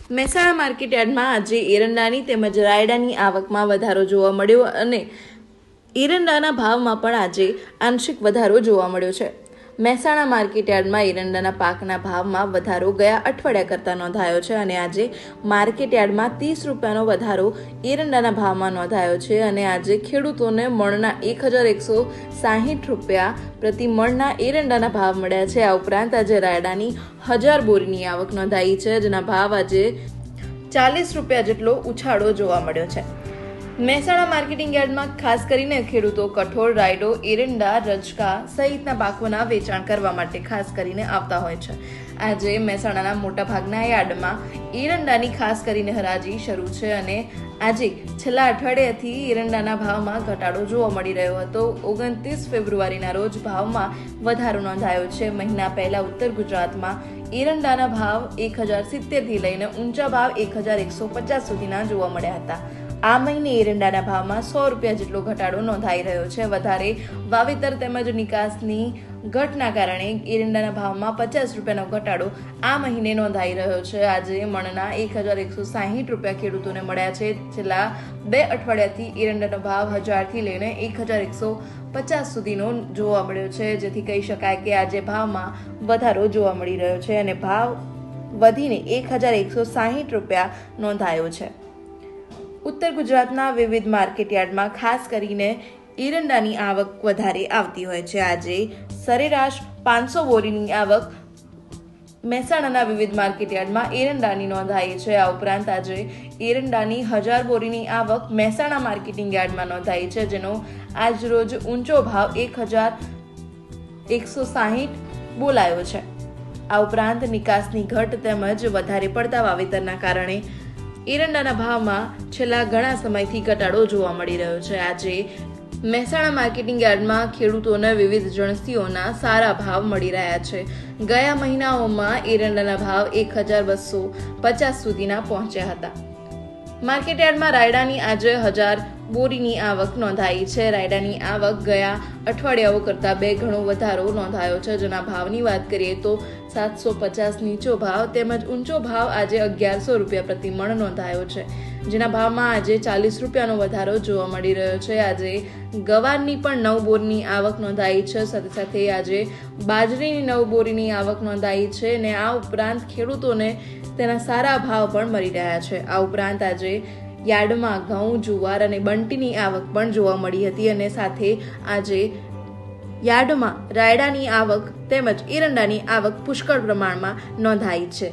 મહેસાણા માર્કેટયાર્ડમાં આજે એરંડાની તેમજ રાયડાની આવકમાં વધારો જોવા મળ્યો અને એરંડાના ભાવમાં પણ આજે આંશિક વધારો જોવા મળ્યો છે. મહેસાણા માર્કેટયાર્ડમાં એરંડાના પાકના ભાવમાં વધારો ગયા અઠવાડિયા કરતાં નોંધાયો છે અને આજે માર્કેટયાર્ડમાં 30 રૂપિયાનો વધારો એરંડાના ભાવમાં નોંધાયો છે અને આજે ખેડૂતોને મણના 1160 રૂપિયા પ્રતિ મણના એરંડાના ભાવ મળ્યા છે. આ ઉપરાંત આજે રાયડાની 1000 બોરીની આવક નોંધાઈ છે, જેના ભાવ આજે 40 રૂપિયા જેટલો ઉછાળો જોવા મળ્યો છે. મહેસાણા માર્કેટિંગ યાર્ડમાં ખાસ કરીને ખેડૂતો કઠોળ, રાયડો, એરંડા, રજકા સહિતના પાકોના વેચાણ કરવા માટે ખાસ કરીને આવતા હોય છે. આજે મહેસાણાના મોટાભાગના યાર્ડમાં એરંડાની ખાસ કરીને હરાજી શરૂ છે અને આજે છેલ્લા અઠવાડિયાથી એરંડાના ભાવમાં ઘટાડો જોવા મળી રહ્યો હતો. 29 ફેબ્રુઆરીના રોજ ભાવમાં વધારો નોંધાયો છે. મહિના પહેલા ઉત્તર ગુજરાતમાં એરંડાના ભાવ 1070 થી લઈને ઊંચા ભાવ 1150 સુધીના જોવા મળ્યા હતા. આ મહિને એરંડાના ભાવમાં 100 રૂપિયા જેટલો ઘટાડો નોંધાઈ રહ્યો છે. વધારે વાવેતર તેમજ નિકાસની ઘટના કારણે એરંડાના ભાવમાં 50 રૂપિયાનો ઘટાડો આ મહિને નોંધાઈ રહ્યો છે. આજે મણના 1160 રૂપિયા ખેડૂતોને મળ્યા છે. છેલ્લા 2 અઠવાડિયાથી એરંડાનો ભાવ 1000 થી લઈને 1150 સુધીનો જોવા મળ્યો છે, જેથી કહી શકાય કે આજે ભાવમાં વધારો જોવા મળી રહ્યો છે અને ભાવ વધીને 1160 રૂપિયા નોંધાયો છે. ઉત્તર ગુજરાતના વિવિધ માર્કેટયાર્ડમાં ખાસ કરીને એરંડાની આવક વધારે આવતી હોય છે. આજે સરેરાશ 500 બોરીની આવક મહેસાણાના વિવિધ માર્કેટયાર્ડમાં એરંડાની નોંધાઈ છે. આ ઉપરાંત આજે એરંડાની 1000 બોરીની આવક મહેસાણા માર્કેટિંગ યાર્ડમાં નોંધાઈ છે, જેનો આજ રોજ ઊંચો ભાવ 1160 બોલાયો છે. આ ઉપરાંત નિકાસની ઘટ તેમજ વધારે પડતા વાવેતરના કારણે એરંડાના ભાવમાં છેલ્લા ઘણા સમયથી ઘટાડો જોવા મળી રહ્યો છે. આજે મહેસાણા માર્કેટિંગ યાર્ડમાં ખેડૂતોને વિવિધ જણસીઓના સારા ભાવ મળી રહ્યા છે. ગયા મહિનાઓમાં એરંડાના ભાવ 1250 સુધીના પહોંચ્યા હતા. માર્કેટયાર્ડમાં રાયડાની આજે 1000 બોરીની આવક નોંધાઈ છે. રાયડાની આવક ગયા અઠવાડિયાઓ કરતાં 2 ગણો વધારો નોંધાયો છે. જેના ભાવની વાત કરીએ તો 750 નીચો ભાવ તેમજ ઊંચો ભાવ આજે 1100 રૂપિયા પ્રતિ મણ નોંધાયો છે, જેના ભાવમાં આજે 40 રૂપિયાનો વધારો જોવા મળી રહ્યો છે. આજે ગવારની પણ 9 બોરીની આવક નોંધાઈ છે. સાથે સાથે આજે બાજરીની 9 બોરીની આવક નોંધાઈ છે અને આ ઉપરાંત ખેડૂતોને તેના સારા ભાવ પણ મળી રહ્યા છે. આ ઉપરાંત આજે યાર્ડમાં ઘઉં, જુવાર અને બંટીની આવક પણ જોવા મળી હતી અને સાથે આજે યાર્ડમાં રાયડાની આવક તેમજ એરંડાની આવક પુષ્કળ પ્રમાણમાં નોંધાઈ છે.